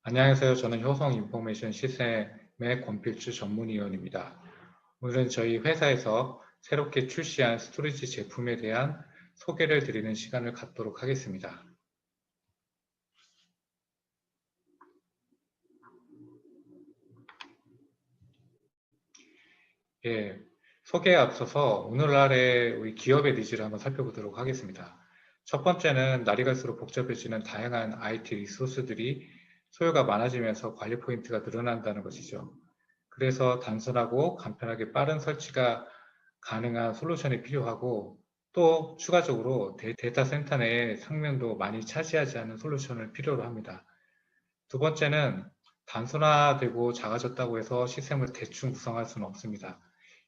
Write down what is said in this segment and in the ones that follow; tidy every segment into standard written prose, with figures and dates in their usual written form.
안녕하세요. 저는 효성 인포메이션 시스템의 권필주 전문위원입니다. 오늘은 저희 회사에서 새롭게 출시한 스토리지 제품에 대한 소개를 드리는 시간을 갖도록 하겠습니다. 예, 소개에 앞서서 오늘날의 우리 기업의 니즈를 한번 살펴보도록 하겠습니다. 첫 번째는 날이 갈수록 복잡해지는 다양한 IT 리소스들이 소요가 많아지면서 관리 포인트가 늘어난다는 것이죠. 그래서 단순하고 간편하게 빠른 설치가 가능한 솔루션이 필요하고, 또 추가적으로 데이터 센터 내의 상면도 많이 차지하지 않는 솔루션을 필요로 합니다. 두 번째는 단순화되고 작아졌다고 해서 시스템을 대충 구성할 수는 없습니다.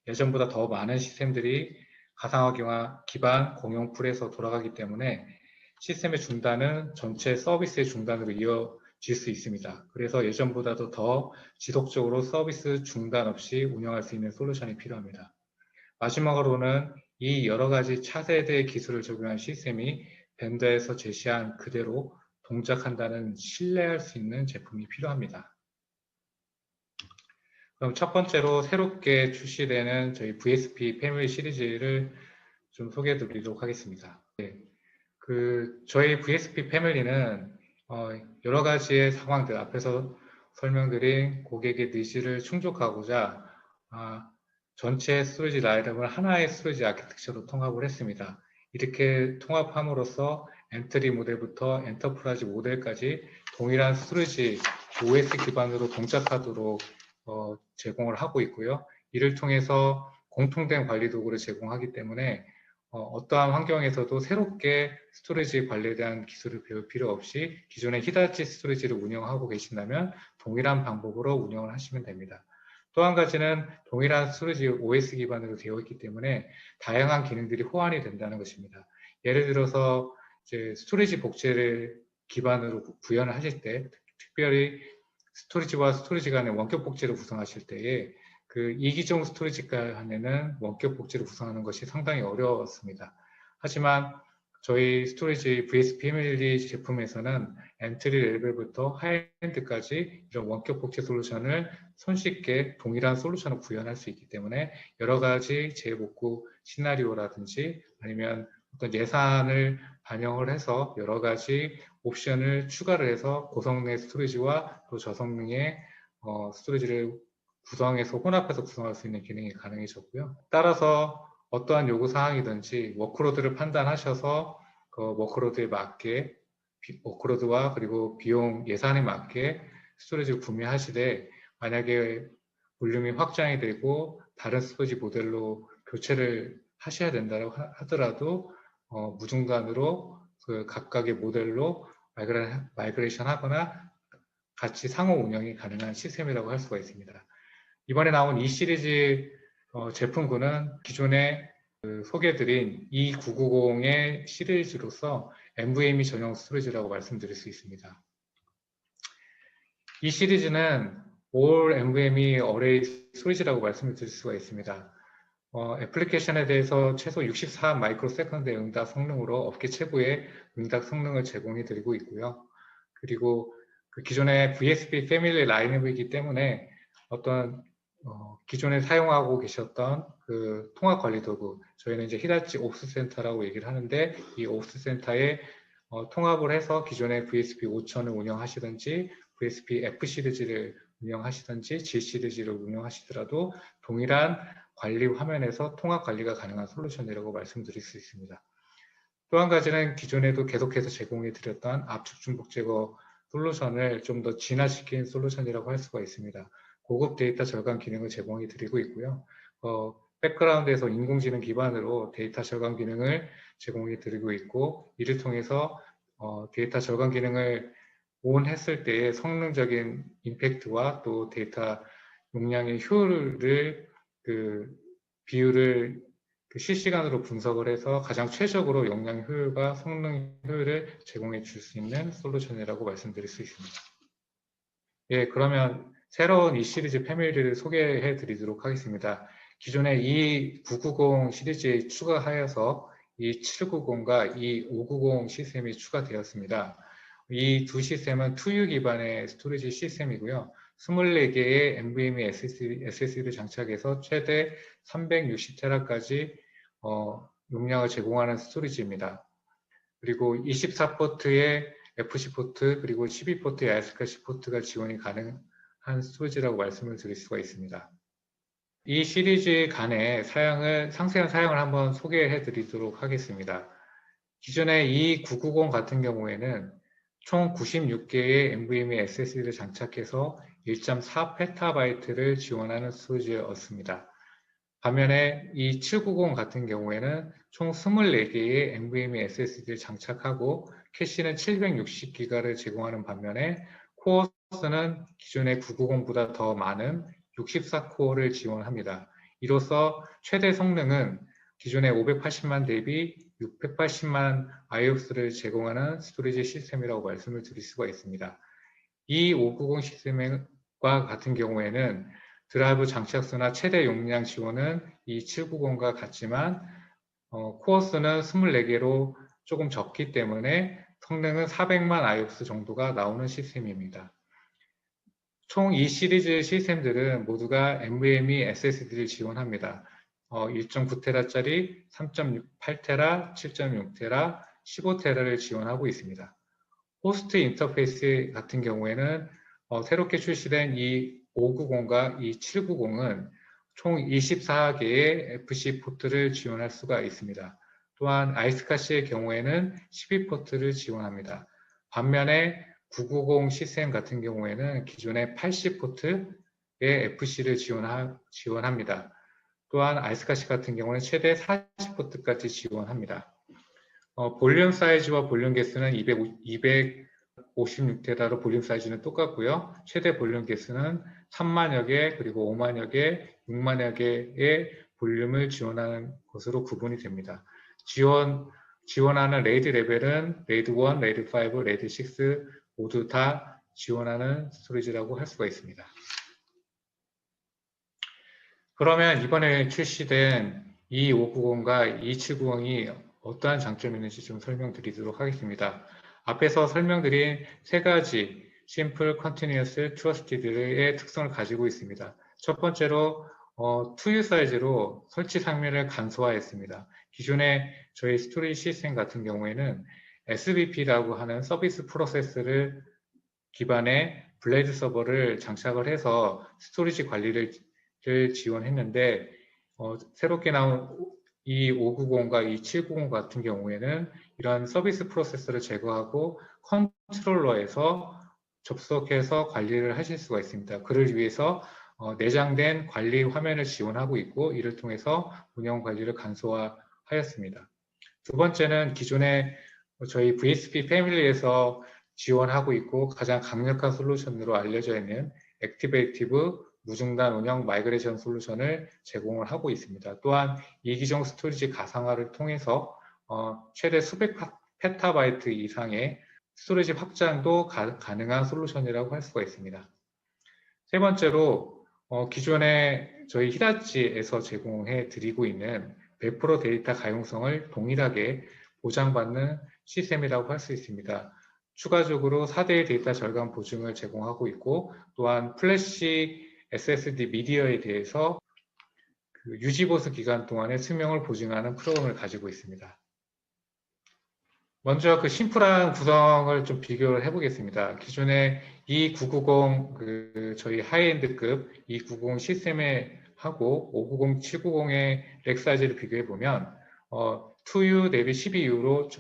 예전보다 더 많은 시스템들이 가상화 기반 공용 풀에서 돌아가기 때문에 시스템의 중단은 전체 서비스의 중단으로 이어질 수 있습니다. 그래서 예전보다도 더 지속적으로 서비스 중단 없이 운영할 수 있는 솔루션이 필요합니다. 마지막으로는 이 여러 가지 차세대 기술을 적용한 시스템이 벤더에서 제시한 그대로 동작한다는 신뢰할 수 있는 제품이 필요합니다. 그럼 첫 번째로 새롭게 출시되는 저희 VSP 패밀리 시리즈를 좀 소개해 드리도록 하겠습니다. 저희 VSP 패밀리는 여러 가지의 상황들 앞에서 설명드린 고객의 니즈를 충족하고자 전체 스토리지 라인업을 하나의 스토리지 아키텍처로 통합을 했습니다. 이렇게 통합함으로써 엔트리 모델부터 엔터프라이즈 모델까지 동일한 스토리지 OS 기반으로 동작하도록 제공을 하고 있고요. 이를 통해서 공통된 관리 도구를 제공하기 때문에 어떠한 환경에서도 새롭게 스토리지 관리에 대한 기술을 배울 필요 없이 기존의 히다치 스토리지를 운영하고 계신다면 동일한 방법으로 운영을 하시면 됩니다. 또 한 가지는 동일한 스토리지 OS 기반으로 되어 있기 때문에 다양한 기능들이 호환이 된다는 것입니다. 예를 들어서 이제 스토리지 복제를 기반으로 구현을 하실 때, 특별히 스토리지와 스토리지 간의 원격 복제를 구성하실 때에 그 이기종 스토리지 간에는 원격 복제를 구성하는 것이 상당히 어려웠습니다. 하지만 저희 스토리지 VS 패밀리 제품에서는 엔트리 레벨부터 하이엔드까지 이런 원격 복제 솔루션을 손쉽게 동일한 솔루션을 구현할 수 있기 때문에 여러 가지 재복구 시나리오라든지 아니면 어떤 예산을 반영을 해서 여러 가지 옵션을 추가를 해서 고성능의 스토리지와 또 저성능의 스토리지를 구성해서 혼합해서 구성할 수 있는 기능이 가능해졌고요. 따라서 어떠한 요구 사항이든지 워크로드를 판단하셔서 그 워크로드에 맞게 워크로드와 그리고 비용 예산에 맞게 스토리지를 구매하시되, 만약에 볼륨이 확장이 되고 다른 스토리지 모델로 교체를 하셔야 된다고 하더라도 무중단으로 그 각각의 모델로 마이그레이션 하거나 같이 상호 운영이 가능한 시스템이라고 할 수가 있습니다. 이번에 나온 이 시리즈 제품군은 기존에 소개해드린 E990의 시리즈로서 NVMe 전용 스토리지라고 말씀드릴 수 있습니다. 이 시리즈는 All NVMe Array 스토리지라고 말씀을 드릴 수가 있습니다. 애플리케이션에 대해서 최소 64 마이크로세컨드의 응답 성능으로 업계 최고의 응답 성능을 제공해 드리고 있고요. 그리고 그 기존의 VSP 패밀리 라인업이기 때문에 어떤 기존에 사용하고 계셨던 그 통합 관리 도구, 저희는 이제 히다치 옵스 센터라고 얘기를 하는데, 이 옵스 센터에 통합을 해서 기존의 VSP 5000을 운영하시든지 VSP F 시리즈를 운영하시든지 G 시리즈를 운영하시더라도 동일한 관리 화면에서 통합 관리가 가능한 솔루션이라고 말씀드릴 수 있습니다. 또 한 가지는 기존에도 계속해서 제공해 드렸던 압축 중복 제거 솔루션을 좀 더 진화시킨 솔루션이라고 할 수가 있습니다. 고급 데이터 절감 기능을 제공해 드리고 있고요. 백그라운드에서 인공지능 기반으로 데이터 절감 기능을 제공해 드리고 있고, 이를 통해서 데이터 절감 기능을 온했을 때의 성능적인 임팩트와 또 데이터 용량의 효율을 비율을 실시간으로 분석을 해서 가장 최적으로 용량 효율과 성능 효율을 제공해 줄 수 있는 솔루션이라고 말씀드릴 수 있습니다. 예, 그러면 새로운 이 시리즈 패밀리를 소개해 드리도록 하겠습니다. 기존에 이 990 시리즈에 추가하여서 이 790과 이 590 시스템이 추가되었습니다. 이 두 시스템은 2U 기반의 스토리지 시스템이고요. 24개의 NVMe SSD를 장착해서 최대 360테라까지 용량을 제공하는 스토리지입니다. 그리고 24포트의 FC 포트 그리고 12포트의 아이스카시 포트가 지원이 가능한 스토리지라고 말씀을 드릴 수가 있습니다. 이 시리즈 간의 상세한 사양을 한번 소개해 드리도록 하겠습니다. 기존의 E990 같은 경우에는 총 96개의 NVMe SSD를 장착해서 1.4PB를 지원하는 스토리지였습니다. 반면에 이 790 같은 경우에는 총 24개의 NVMe SSD를 장착하고 캐시는 760GB를 제공하는 반면에 코어 수는 기존의 990보다 더 많은 64코어를 지원합니다. 이로써 최대 성능은 기존의 580만 대비 680만 IOPS를 제공하는 스토리지 시스템이라고 말씀을 드릴 수가 있습니다. 이 590 시스템과 같은 경우에는 드라이브 장착수나 최대 용량 지원은 이 790과 같지만 코어 수는 24개로 조금 적기 때문에 성능은 400만 IOPS 정도가 나오는 시스템입니다. 총 이 시리즈 시스템들은 모두가 NVMe SSD를 지원합니다. 1.9TB짜리, 3.8TB, 7.6TB, 15TB를 지원하고 있습니다. 호스트 인터페이스 같은 경우에는 새롭게 출시된 이 590과 이 790은 총 24개의 FC 포트를 지원할 수가 있습니다. 또한 아이스카시의 경우에는 12포트를 지원합니다. 반면에 990 시스템 같은 경우에는 기존의 80포트의 FC를 지원합니다. 또한 아이스카시 같은 경우는 최대 40포트까지 지원합니다. 볼륨 사이즈와 볼륨 개수는 256테라로 볼륨 사이즈는 똑같고요. 최대 볼륨 개수는 3만여 개 그리고 5만여 개, 6만여 개의 볼륨을 지원하는 것으로 구분이 됩니다. 지원하는 레이드 레벨은 레이드 1, 레이드 5, 레이드 6 모두 다 지원하는 스토리지라고 할 수가 있습니다. 그러면 이번에 출시된 E590과 E790이 어떠한 장점이 있는지 좀 설명드리도록 하겠습니다. 앞에서 설명드린 세 가지 심플, 컨티뉴어스, 트러스티드의 특성을 가지고 있습니다. 첫 번째로 2U 사이즈로 설치 상면을 간소화했습니다. 기존의 저희 스토리지 시스템 같은 경우에는 SVP라고 하는 서비스 프로세스를 기반의 블레이드 서버를 장착을 해서 스토리지 관리를 지원했는데 새롭게 나온 이 590과 이 790 같은 경우에는 이런 서비스 프로세서를 제거하고 컨트롤러에서 접속해서 관리를 하실 수가 있습니다. 그를 위해서 내장된 관리 화면을 지원하고 있고 이를 통해서 운영 관리를 간소화하였습니다. 두 번째는 기존의 저희 VSP 패밀리에서 지원하고 있고 가장 강력한 솔루션으로 알려져 있는 액티베이티브 무중단 운영 마이그레이션 솔루션을 제공을 하고 있습니다. 또한 이기종 스토리지 가상화를 통해서 최대 수백 페타바이트 이상의 스토리지 확장도 가능한 솔루션이라고 할 수가 있습니다. 세 번째로 기존에 저희 히다치에서 제공해 드리고 있는 100% 데이터 가용성을 동일하게 보장받는 시스템이라고 할 수 있습니다. 추가적으로 4대1 데이터 절감 보증을 제공하고 있고 또한 플래시 SSD 미디어에 대해서 유지보수 기간 동안의 수명을 보증하는 프로그램을 가지고 있습니다. 먼저 그 심플한 구성을 좀 비교를 해보겠습니다. 기존의 E990 저희 하이엔드급 E990 시스템에 하고 590, 790의 렉 사이즈를 비교해 보면 2U 대비 12U로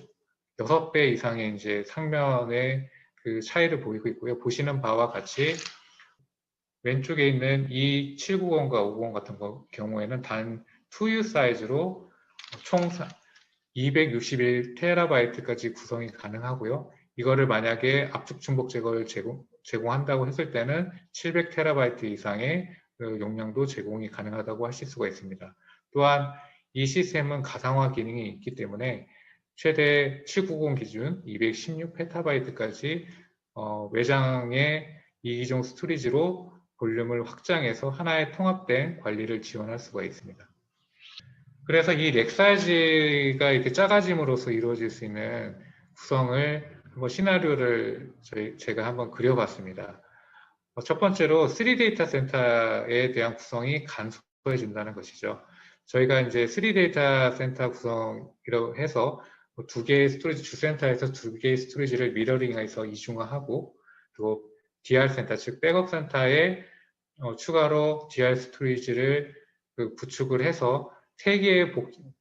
6배 이상의 이제 상면의 그 차이를 보이고 있고요. 보시는 바와 같이 왼쪽에 있는 이 790과 590 같은 경우에는 단 2U 사이즈로 총 261TB까지 구성이 가능하고요. 이거를 만약에 압축 중복 제거를 제공한다고 했을 때는 700TB 이상의 용량도 제공이 가능하다고 하실 수가 있습니다. 또한 이 시스템은 가상화 기능이 있기 때문에 최대 790 기준 216PB까지 외장의 이기종 스토리지로 볼륨을 확장해서 하나의 통합된 관리를 지원할 수가 있습니다. 그래서 이 렉 사이즈가 이렇게 작아짐으로써 이루어질 수 있는 구성을 시나리오를 제가 한번 그려봤습니다. 첫 번째로 3 데이터 센터에 대한 구성이 간소해 준다는 것이죠. 저희가 이제 3 데이터 센터 구성이라고 해서 두 개의 스토리지, 주센터에서 두 개의 스토리지를 미러링해서 이중화하고, 그리고 DR 센터, 즉 백업 센터에 추가로 DR 스토리지를 구축을 해서 세 개의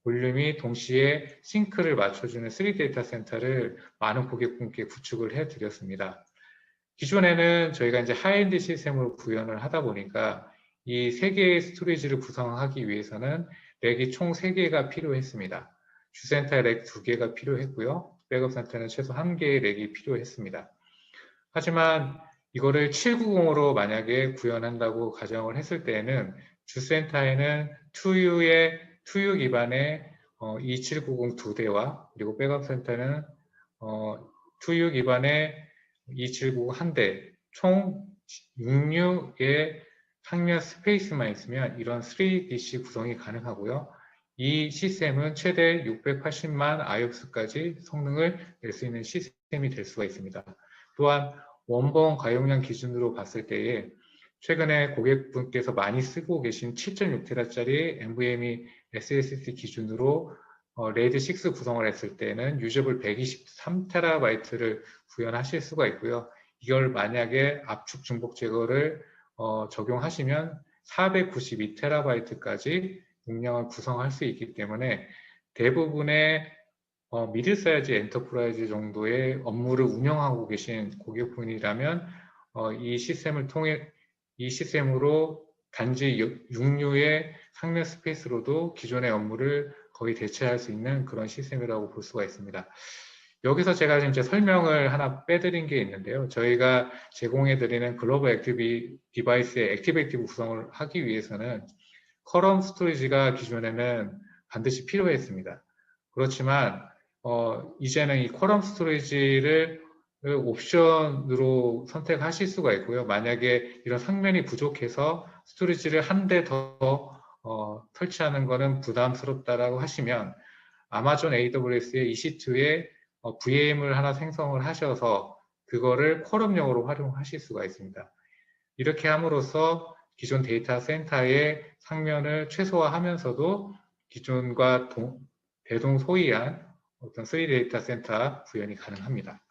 볼륨이 동시에 싱크를 맞춰주는 3 데이터 센터를 많은 고객분께 구축을 해드렸습니다. 기존에는 저희가 이제 하이엔드 시스템으로 구현을 하다 보니까 이 세 개의 스토리지를 구성하기 위해서는 렉이 총 3개가 필요했습니다. 주센터에 렉 2개가 필요했고요. 백업 센터는 최소 1개의 렉이 필요했습니다. 하지만 이거를 790으로 만약에 구현한다고 가정을 했을 때에는 주센터에는 2U 기반의 2790 2대와 그리고 백업 센터는 2U 기반의 2790 1대, 총 6U의 상면 스페이스만 있으면 이런 3DC 구성이 가능하고요. 이 시스템은 최대 680만 IOPS까지 성능을 낼 수 있는 시스템이 될 수가 있습니다. 또한 원본 가용량 기준으로 봤을 때에 최근에 고객분께서 많이 쓰고 계신 7.6TB짜리 NVMe SSD 기준으로 레이드 6 구성을 했을 때는 유저블 123TB를 구현하실 수가 있고요. 이걸 만약에 압축 중복 제거를 적용하시면 492TB까지 용량을 구성할 수 있기 때문에 대부분의 미들 사이즈 엔터프라이즈 정도의 업무를 운영하고 계신 고객분이라면 이 시스템으로 단지 6U의 상면 스페이스로도 기존의 업무를 거의 대체할 수 있는 그런 시스템이라고 볼 수가 있습니다. 여기서 제가 이제 설명을 하나 빼드린 게 있는데요. 저희가 제공해드리는 글로벌 액티브 디바이스의 액티브 구성을 하기 위해서는 커럼 스토리지가 기존에는 반드시 필요했습니다. 그렇지만 이제는 이 쿼럼 스토리지를 옵션으로 선택하실 수가 있고요. 만약에 이런 상면이 부족해서 스토리지를 한 대 더 설치하는 것은 부담스럽다라고 하시면 아마존 AWS의 EC2에 VM을 하나 생성을 하셔서 그거를 쿼럼용으로 활용하실 수가 있습니다. 이렇게 함으로써 기존 데이터 센터의 상면을 최소화하면서도 기존과 대동소이한 어떤 3 데이터 센터 구현이 가능합니다.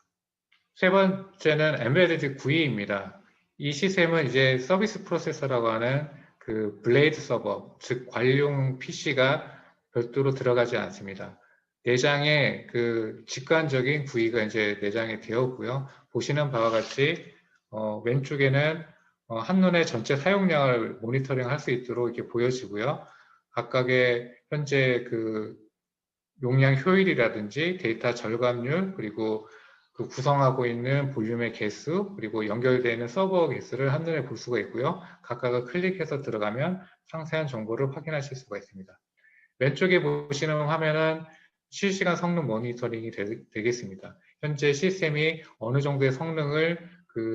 세 번째는 embedded GUI입니다. 이 시스템은 이제 서비스 프로세서라고 하는 그 블레이드 서버, 즉 관리용 PC가 별도로 들어가지 않습니다. 내장에 그 직관적인 GUI가 이제 내장이 되었고요. 보시는 바와 같이 왼쪽에는 한눈에 전체 사용량을 모니터링 할 수 있도록 이렇게 보여지고요. 각각의 현재 그 용량 효율이라든지 데이터 절감률, 그리고 그 구성하고 있는 볼륨의 개수, 그리고 연결되어 있는 서버 개수를 한눈에 볼 수가 있고요. 각각을 클릭해서 들어가면 상세한 정보를 확인하실 수가 있습니다. 왼쪽에 보시는 화면은 실시간 성능 모니터링이 되겠습니다. 현재 시스템이 어느 정도의 성능을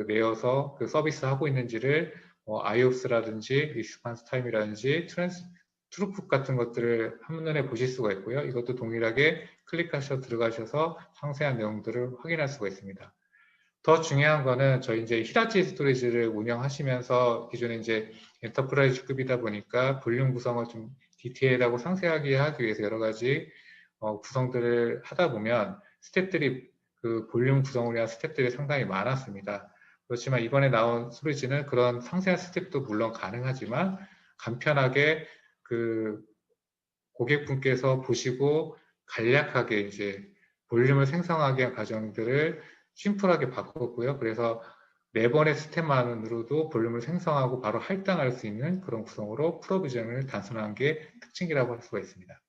내어서 서비스하고 있는지를 IOPS라든지 리스폰스 타임이라든지 트루풋 같은 것들을 한눈에 보실 수가 있고요. 이것도 동일하게 클릭하셔서 들어가셔서 상세한 내용들을 확인할 수가 있습니다. 더 중요한 거는 저희 이제 히다치 스토리지를 운영하시면서 기존에 이제 엔터프라이즈급이다 보니까 볼륨 구성을 좀 디테일하고 상세하게 하기 위해서 여러 가지 구성들을 하다 보면 스텝들이 그 볼륨 구성을 위한 스텝들이 상당히 많았습니다. 그렇지만 이번에 나온 스토리지는 그런 상세한 스텝도 물론 가능하지만 간편하게 그 고객분께서 보시고 간략하게 이제 볼륨을 생성하기 위한 과정들을 심플하게 바꿨고요. 그래서 4번의 스텝만으로도 볼륨을 생성하고 바로 할당할 수 있는 그런 구성으로 프로비전을 단순한 게 특징이라고 할 수가 있습니다.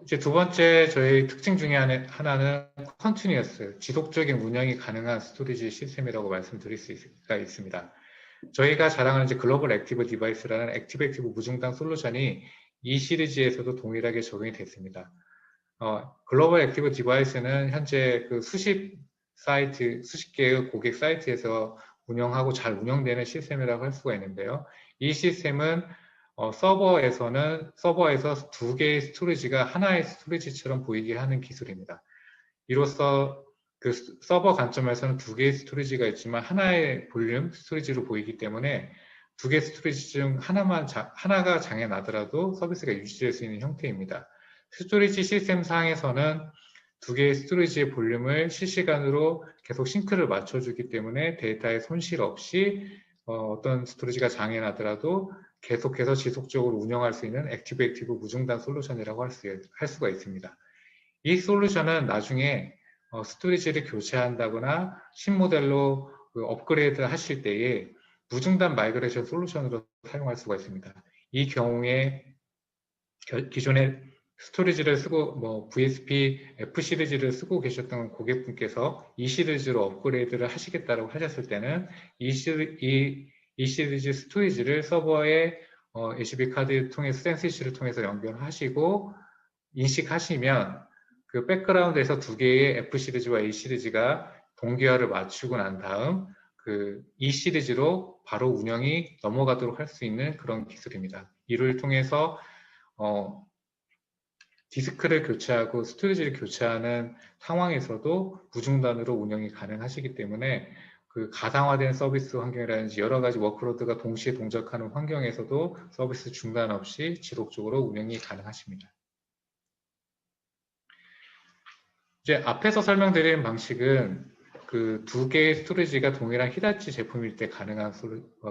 이제 두 번째 저희 특징 중에 하나는 컨티뉴어스, 지속적인 운영이 가능한 스토리지 시스템이라고 말씀드릴 수가 있습니다. 저희가 자랑하는 이제 글로벌 액티브 디바이스라는 액티브 무중단 솔루션이 이 시리즈에서도 동일하게 적용이 됐습니다. 글로벌 액티브 디바이스는 현재 그 수십 개의 고객 사이트에서 운영하고 잘 운영되는 시스템이라고 할 수가 있는데요. 이 시스템은 서버에서 두 개의 스토리지가 하나의 스토리지처럼 보이게 하는 기술입니다. 이로써 그 서버 관점에서는 두 개의 스토리지가 있지만 하나의 볼륨 스토리지로 보이기 때문에 두 개의 스토리지 중 하나가 장애 나더라도 서비스가 유지될 수 있는 형태입니다. 스토리지 시스템 상에서는 두 개의 스토리지의 볼륨을 실시간으로 계속 싱크를 맞춰주기 때문에 데이터의 손실 없이 어떤 스토리지가 장애 나더라도 계속해서 지속적으로 운영할 수 있는 액티브 무중단 솔루션이라고 할 수가 있습니다. 이 솔루션은 나중에 스토리지를 교체한다거나 신모델로 업그레이드 하실 때에 무중단 마이그레이션 솔루션으로 사용할 수가 있습니다. 이 경우에 기존에 스토리지를 쓰고 VSP F 시리즈를 쓰고 계셨던 고객분께서 이 시리즈로 업그레이드를 하시겠다고 하셨을 때는 이 시리즈 스토리지를 서버에 HB 카드 통해서 센시시를 통해서 연결하시고 인식하시면 그 백그라운드에서 두 개의 F 시리즈와 A 시리즈가 동기화를 맞추고 난 다음 그 E 시리즈로 바로 운영이 넘어가도록 할 수 있는 그런 기술입니다. 이를 통해서 디스크를 교체하고 스토리지를 교체하는 상황에서도 무중단으로 운영이 가능하시기 때문에 그 가상화된 서비스 환경이라든지 여러 가지 워크로드가 동시에 동작하는 환경에서도 서비스 중단 없이 지속적으로 운영이 가능하십니다. 이제 앞에서 설명드린 방식은 그 두 개의 스토리지가 동일한 히다치 제품일 때 가능한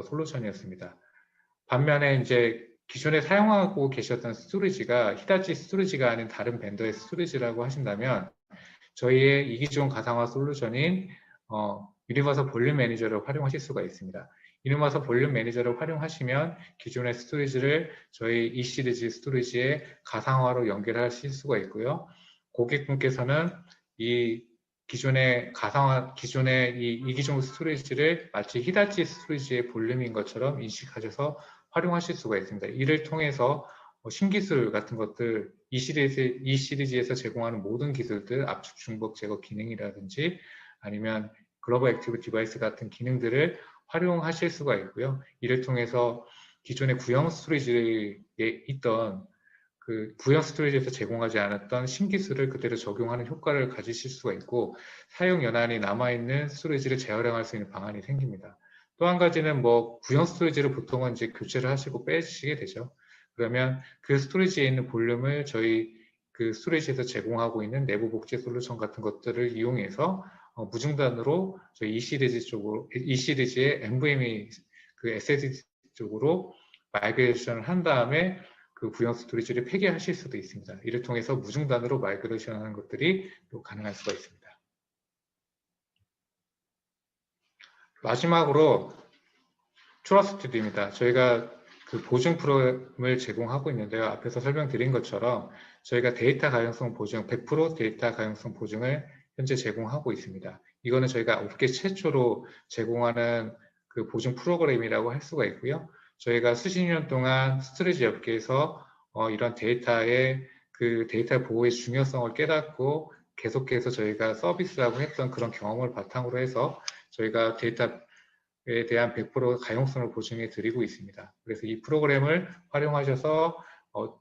솔루션이었습니다. 반면에 이제 기존에 사용하고 계셨던 스토리지가 히다치 스토리지가 아닌 다른 벤더의 스토리지라고 하신다면 저희의 이기종 가상화 솔루션인 유니버설 볼륨 매니저를 활용하실 수가 있습니다. 유니버설 볼륨 매니저를 활용하시면 기존의 스토리지를 저희 E 시리즈 스토리지에 가상화로 연결하실 수가 있고요. 고객분께서는 이 기존의 기존의 이기종 스토리지를 마치 히다치 스토리지의 볼륨인 것처럼 인식하셔서 활용하실 수가 있습니다. 이를 통해서 신기술 같은 것들, 이 시리즈에서 제공하는 모든 기술들, 압축 중복 제거 기능이라든지 아니면 글로벌 액티브 디바이스 같은 기능들을 활용하실 수가 있고요. 이를 통해서 기존의 구형 스토리지에 있던 그 구형 스토리지에서 제공하지 않았던 신기술을 그대로 적용하는 효과를 가지실 수가 있고 사용 연한이 남아있는 스토리지를 재활용할 수 있는 방안이 생깁니다. 또 한 가지는 구형 스토리지를 보통은 이제 교체를 하시고 빼시게 되죠. 그러면 그 스토리지에 있는 볼륨을 저희 그 스토리지에서 제공하고 있는 내부 복제 솔루션 같은 것들을 이용해서 무중단으로 저희 이 시리즈의 NVMe 그 SSD 쪽으로 마이그레이션을 한 다음에 그 구형 스토리지를 폐기하실 수도 있습니다. 이를 통해서 무중단으로 마이그레이션 하는 것들이 또 가능할 수가 있습니다. 마지막으로 트러스티드입니다. 저희가 그 보증 프로그램을 제공하고 있는데요. 앞에서 설명드린 것처럼 저희가 데이터 가용성 보증, 100% 데이터 가용성 보증을 현재 제공하고 있습니다. 이거는 저희가 업계 최초로 제공하는 그 보증 프로그램이라고 할 수가 있고요. 저희가 수십 년 동안 스토리지 업계에서 이런 그 데이터 보호의 중요성을 깨닫고 계속해서 저희가 서비스라고 했던 그런 경험을 바탕으로 해서 저희가 데이터에 대한 100% 가용성을 보증해 드리고 있습니다. 그래서 이 프로그램을 활용하셔서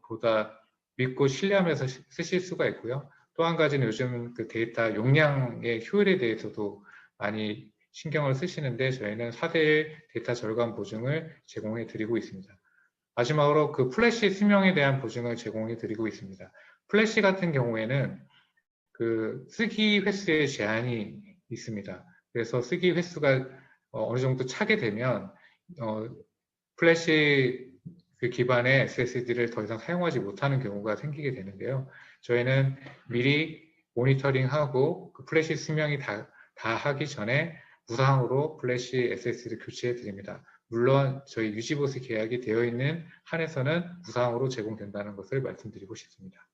보다 믿고 신뢰하면서 쓰실 수가 있고요. 또 한 가지는 요즘 그 데이터 용량의 효율에 대해서도 많이 신경을 쓰시는데 저희는 4대1 데이터 절감 보증을 제공해 드리고 있습니다. 마지막으로 그 플래시 수명에 대한 보증을 제공해 드리고 있습니다. 플래시 같은 경우에는 그 쓰기 횟수에 제한이 있습니다. 그래서 쓰기 횟수가 어느 정도 차게 되면 플래시 그 기반의 SSD를 더 이상 사용하지 못하는 경우가 생기게 되는데요. 저희는 미리 모니터링하고 그 플래시 수명이 다 하기 전에 무상으로 플래시 SSD를 교체해 드립니다. 물론 저희 유지보수 계약이 되어 있는 한에서는 무상으로 제공된다는 것을 말씀드리고 싶습니다.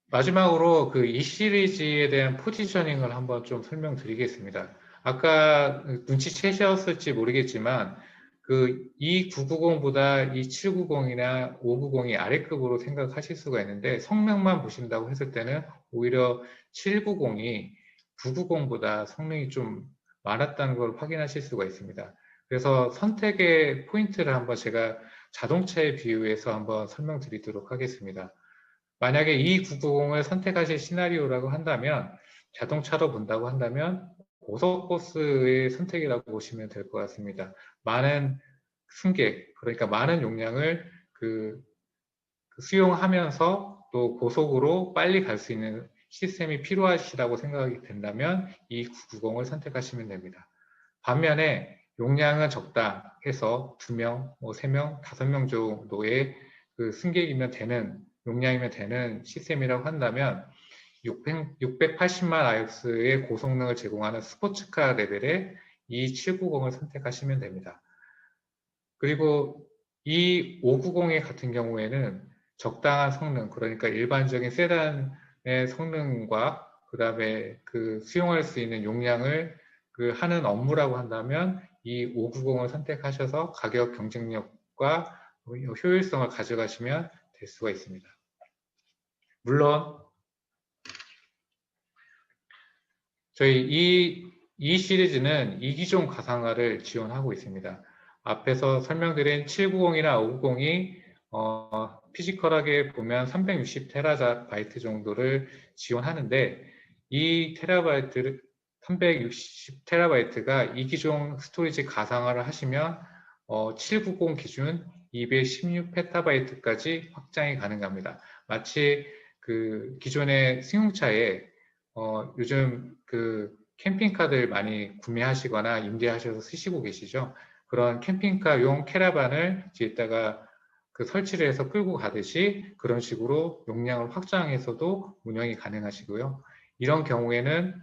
마지막으로 그 E 시리즈에 대한 포지셔닝을 한번 좀 설명드리겠습니다. 아까 눈치채셨을지 모르겠지만 그 E990보다 E790이나 590이 아래급으로 생각하실 수가 있는데 성능만 보신다고 했을 때는 오히려 790이 990보다 성능이 좀 많았다는 걸 확인하실 수가 있습니다. 그래서 선택의 포인트를 한번 제가 자동차에 비유해서 한번 설명드리도록 하겠습니다. 만약에 이 990을 선택하실 시나리오라고 한다면, 자동차로 본다고 한다면 고속버스의 선택이라고 보시면 될 것 같습니다. 많은 승객, 그러니까 많은 용량을 수용하면서 또 고속으로 빨리 갈 수 있는 시스템이 필요하시다고 생각이 된다면 이 990을 선택하시면 됩니다. 반면에 용량은 적당해서 2명, 3명, 5명 정도의 승객이면 되는, 용량이면 되는 시스템이라고 한다면 680만 IOPS의 고성능을 제공하는 스포츠카 레벨의 이 790을 선택하시면 됩니다. 그리고 이 590의 같은 경우에는 적당한 성능, 그러니까 일반적인 세단의 성능과 그 다음에 수용할 수 있는 용량을 하는 업무라고 한다면 이 590을 선택하셔서 가격 경쟁력과 효율성을 가져가시면 될 수가 있습니다. 물론 저희 이 시리즈는 이기종 가상화를 지원하고 있습니다. 앞에서 설명드린 790이나 590이 피지컬하게 보면 360TB 정도를 지원하는데 이 360TB가 이기종 스토리지 가상화를 하시면 790 기준 216PB까지 확장이 가능합니다. 마치 기존의 승용차에 요즘 캠핑카들 많이 구매하시거나 임대하셔서 쓰시고 계시죠. 그런 캠핑카용 캐러반을 뒤에다가 설치를 해서 끌고 가듯이 그런 식으로 용량을 확장해서도 운영이 가능하시고요. 이런 경우에는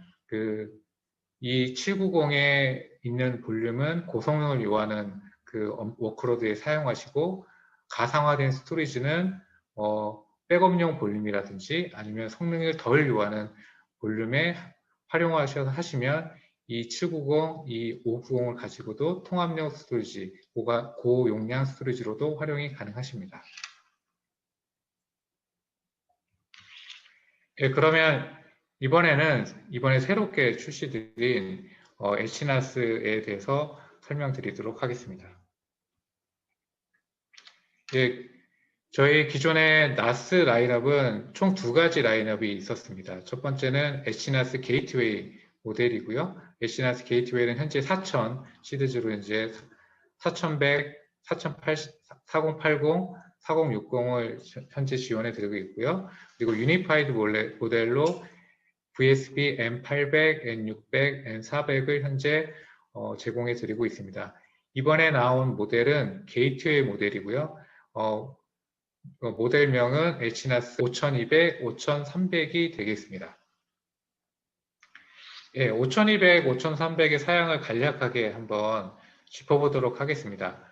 이 790에 있는 볼륨은 고성능을 요하는 워크로드에 사용하시고 가상화된 스토리지는 백업용 볼륨이라든지 아니면 성능을 덜 요하는 볼륨에 활용하셔서 하시면 이 790, 이 590을 가지고도 통합용 스토리지, 고용량 스토리지로도 활용이 가능하십니다. 예, 그러면 이번에 새롭게 출시드린 에치나스에 대해서 설명드리도록 하겠습니다. 예, 저희 기존의 나스 라인업은 총 2가지 라인업이 있었습니다. 첫 번째는 에치나스 게이트웨이 모델이고요. 에치나스 게이트웨이는 현재 4000 시리즈로 이제 4100, 4080, 4080, 4060을 현재 지원해 드리고 있고요. 그리고 유니파이드 모델로 VSP M800, N600, N400을 현재 제공해 드리고 있습니다. 이번에 나온 모델은 게이트웨이 모델이고요. 모델명은 에치나스 5200, 5300이 되겠습니다. 예, 5200, 5300의 사양을 간략하게 한번 짚어보도록 하겠습니다.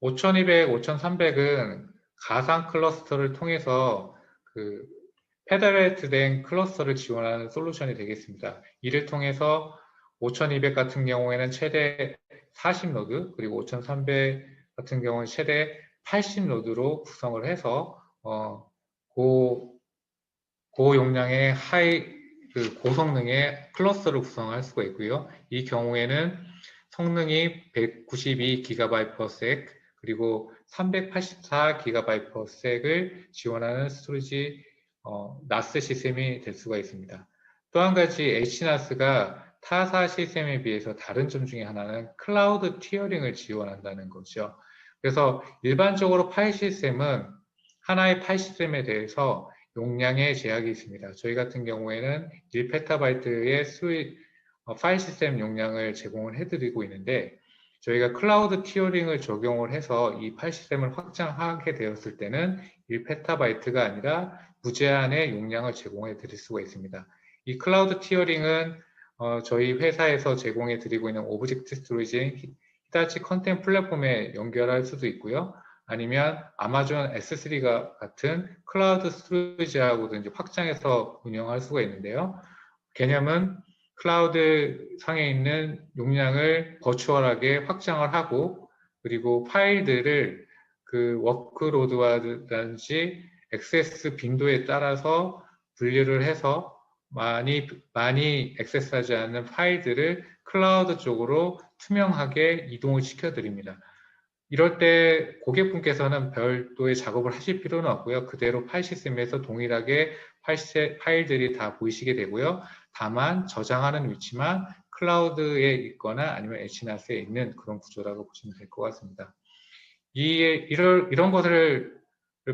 5200, 5300은 가상 클러스터를 통해서 페더레이트된 클러스터를 지원하는 솔루션이 되겠습니다. 이를 통해서 5200 같은 경우에는 최대 40노드, 그리고 5300 같은 경우는 최대 80노드로 구성을 해서 고용량의 고성능의 클러스터를 구성할 수가 있고요. 이 경우에는 성능이 192GB/s 그리고 384GB/s를 지원하는 스토리지 나스 시스템이 될 수가 있습니다. 또 한 가지 H나스가 타사 시스템에 비해서 다른 점 중에 하나는 클라우드 티어링을 지원한다는 거죠. 그래서 일반적으로 파일 시스템은 하나의 파일 시스템에 대해서 용량의 제약이 있습니다. 저희 같은 경우에는 1PB의 파일 시스템 용량을 제공을 해드리고 있는데 저희가 클라우드 티어링을 적용을 해서 이 파일 시스템을 확장하게 되었을 때는 1PB가 아니라 무제한의 용량을 제공해 드릴 수가 있습니다. 이 클라우드 티어링은 저희 회사에서 제공해 드리고 있는 오브젝트 스토리지인 히타치 컨텐트 플랫폼에 연결할 수도 있고요. 아니면 아마존 S3가 같은 클라우드 스토리지하고도 이제 확장해서 운영할 수가 있는데요. 개념은 클라우드 상에 있는 용량을 버추얼하게 확장을 하고 그리고 파일들을 워크로드와든지 액세스 빈도에 따라서 분류를 해서 많이 액세스하지 않는 파일들을 클라우드 쪽으로 투명하게 이동을 시켜드립니다. 이럴 때 고객분께서는 별도의 작업을 하실 필요는 없고요. 그대로 파일 시스템에서 동일하게 파일들이 다 보이시게 되고요. 다만 저장하는 위치만 클라우드에 있거나 아니면 HNAS에 있는 그런 구조라고 보시면 될 것 같습니다. 이런 것을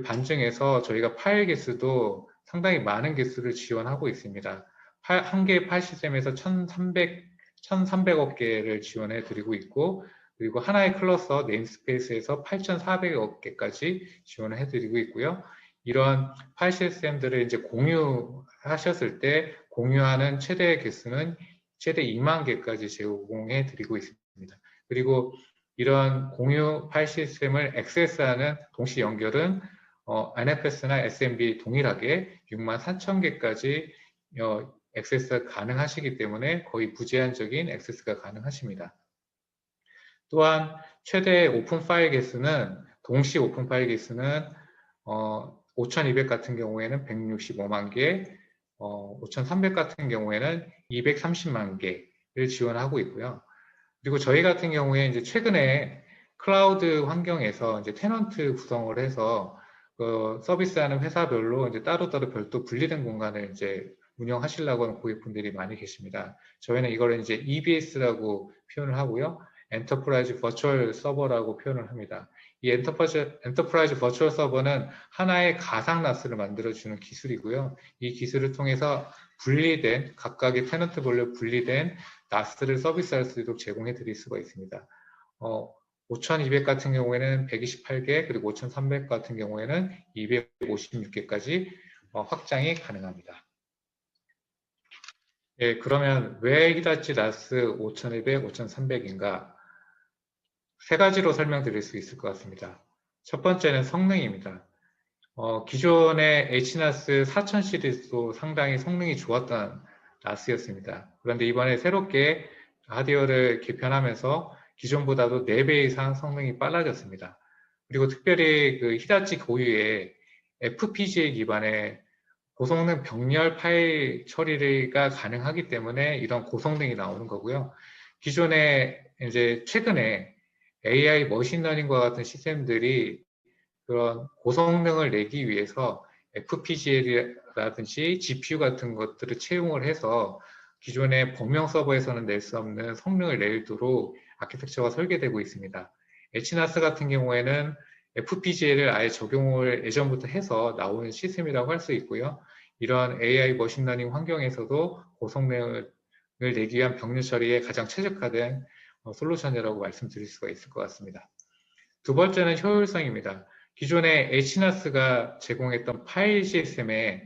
반증해서 저희가 파일 개수도 상당히 많은 개수를 지원하고 있습니다. 한 개의 파일 시스템에서 1300억 개를 지원해 드리고 있고, 그리고 하나의 클러스터 네임스페이스에서 8400억 개까지 지원을 해드리고 있고요. 이런 파일 시스템들을 이제 공유하셨을 때 공유하는 최대 개수는 최대 2만 개까지 제공해 드리고 있습니다. 그리고 이런 공유 파일 시스템을 액세스하는 동시 연결은 NFS나 SMB 동일하게 6만 4천 개까지 액세스가 가능하시기 때문에 거의 무제한적인 액세스가 가능하십니다. 또한 최대 오픈 파일 개수는 동시 오픈 파일 개수는 5200 같은 경우에는 165만 개, 5300 같은 경우에는 230만 개를 지원하고 있고요. 그리고 저희 같은 경우에 이제 최근에 클라우드 환경에서 이제 테넌트 구성을 해서 서비스하는 회사별로 이제 따로따로 별도 분리된 공간을 이제 운영하시려고 하는 고객분들이 많이 계십니다. 저희는 이걸 이제 EBS라고 표현을 하고요. 엔터프라이즈 버추얼 서버라고 표현을 합니다. 이 엔터프라이즈 버추얼 서버는 하나의 가상 나스를 만들어주는 기술이고요. 이 기술을 통해서 분리된 각각의 테넌트별로 분리된 나스를 서비스할 수 있도록 제공해 드릴 수가 있습니다. 5200 같은 경우에는 128개, 그리고 5300 같은 경우에는 256개까지 확장이 가능합니다. 예, 그러면 왜 히다치 나스 5200, 5300인가? 세 가지로 설명드릴 수 있을 것 같습니다. 첫 번째는 성능입니다. 기존의 HNAS 4000 시리즈도 상당히 성능이 좋았던 나스였습니다. 그런데 이번에 새롭게 하드웨어를 개편하면서 기존보다도 4배 이상 성능이 빨라졌습니다. 그리고 특별히 그 히다치 고유의 FPGA 기반의 고성능 병렬 파일 처리가 가능하기 때문에 이런 고성능이 나오는 거고요. 기존에 이제 최근에 AI 머신러닝과 같은 시스템들이 그런 고성능을 내기 위해서 FPGA라든지 GPU 같은 것들을 채용을 해서 기존의 범용 서버에서는 낼 수 없는 성능을 내도록 아키텍처가 설계되고 있습니다. HNAS 같은 경우에는 FPGA를 아예 적용을 예전부터 해서 나오는 시스템이라고 할 수 있고요. 이런 AI 머신러닝 환경에서도 고성능을 내기 위한 병렬 처리에 가장 최적화된 솔루션이라고 말씀드릴 수가 있을 것 같습니다. 두 번째는 효율성입니다. 기존의 HNAS가 제공했던 파일 시스템의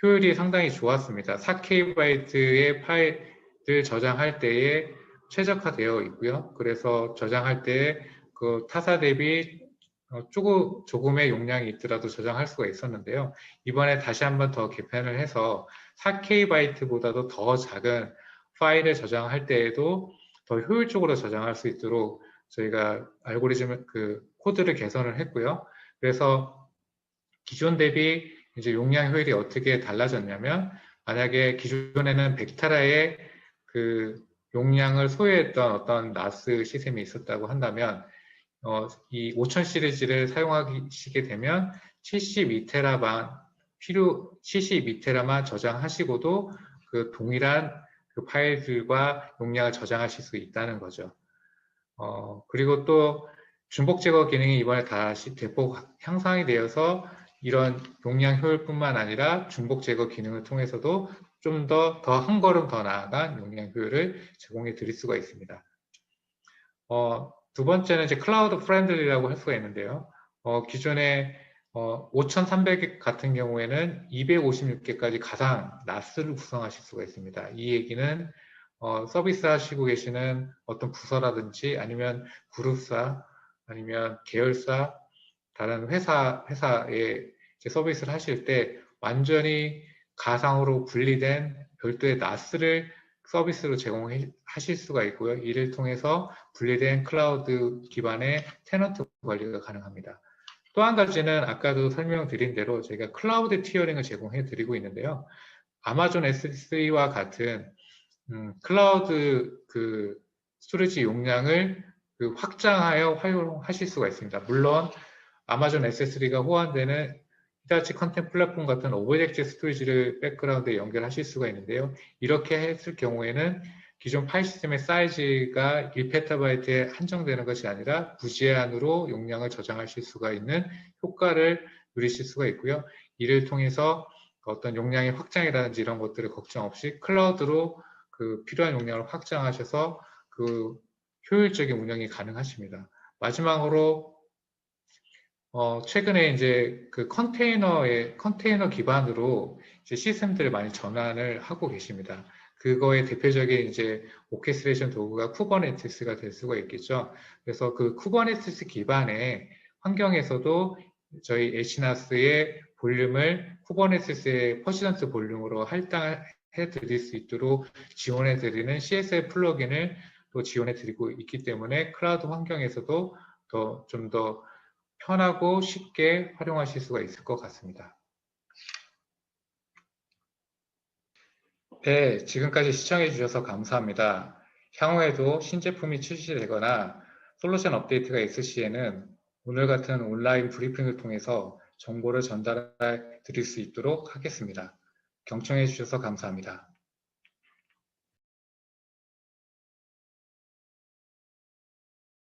효율이 상당히 좋았습니다. 4KB의 파일을 저장할 때에 최적화되어 있고요. 그래서 저장할 때 그 타사 대비 조금의 용량이 있더라도 저장할 수가 있었는데요. 이번에 다시 한번 더 개편을 해서 4KB보다도 더 작은 파일을 저장할 때에도 더 효율적으로 저장할 수 있도록 저희가 알고리즘 코드를 개선을 했고요. 그래서 기존 대비 이제 용량 효율이 어떻게 달라졌냐면, 만약에 기존에는 100테라의 그 용량을 소유했던 어떤 나스 시스템이 있었다고 한다면, 이 5000 시리즈를 사용하시게 되면 72테라만 저장하시고도 그 동일한 그 파일들과 용량을 저장하실 수 있다는 거죠. 그리고 또 중복 제거 기능이 이번에 다시 대폭 향상이 되어서 이런 용량 효율뿐만 아니라 중복 제거 기능을 통해서도 좀 더 한 걸음 더 나아간 용량 효율을 제공해 드릴 수가 있습니다. 두 번째는 이제 클라우드 프렌들리라고 할 수가 있는데요. 기존에 5300 같은 경우에는 256개까지 가상 나스를 구성하실 수가 있습니다. 이 얘기는 서비스 하시고 계시는 어떤 부서라든지 아니면 그룹사 아니면 계열사 다른 회사에 서비스를 하실 때 완전히 가상으로 분리된 별도의 나스를 서비스로 제공하실 수가 있고요. 이를 통해서 분리된 클라우드 기반의 테넌트 관리가 가능합니다. 또 한 가지는 아까도 설명드린 대로 저희가 클라우드 티어링을 제공해 드리고 있는데요. 아마존 S3와 같은 클라우드 스토리지 용량을 확장하여 활용하실 수가 있습니다. 물론 아마존 S3가 호환되는 히다치 컨텐트 플랫폼 같은 오브젝트 스토리지를 백그라운드에 연결하실 수가 있는데요. 이렇게 했을 경우에는 기존 파일 시스템의 사이즈가 1PB에 한정되는 것이 아니라 무제한으로 용량을 저장하실 수가 있는 효과를 누리실 수가 있고요. 이를 통해서 어떤 용량의 확장이라든지 이런 것들을 걱정 없이 클라우드로 필요한 용량을 확장하셔서 효율적인 운영이 가능하십니다. 마지막으로 최근에 이제 컨테이너 기반으로 이제 시스템들을 많이 전환을 하고 계십니다. 그거의 대표적인 이제 오케스트레이션 도구가 쿠버네티스가 될 수가 있겠죠. 그래서 쿠버네티스 기반의 환경에서도 저희 HNAS의 볼륨을 쿠버네티스의 퍼시던트 볼륨으로 할당해 드릴 수 있도록 지원해 드리는 CSL 플러긴을 또 지원해 드리고 있기 때문에 클라우드 환경에서도 좀 더 편하고 쉽게 활용하실 수가 있을 것 같습니다. 네, 지금까지 시청해 주셔서 감사합니다. 향후에도 신제품이 출시되거나 솔루션 업데이트가 있을 시에는 오늘 같은 온라인 브리핑을 통해서 정보를 전달해 드릴 수 있도록 하겠습니다. 경청해 주셔서 감사합니다.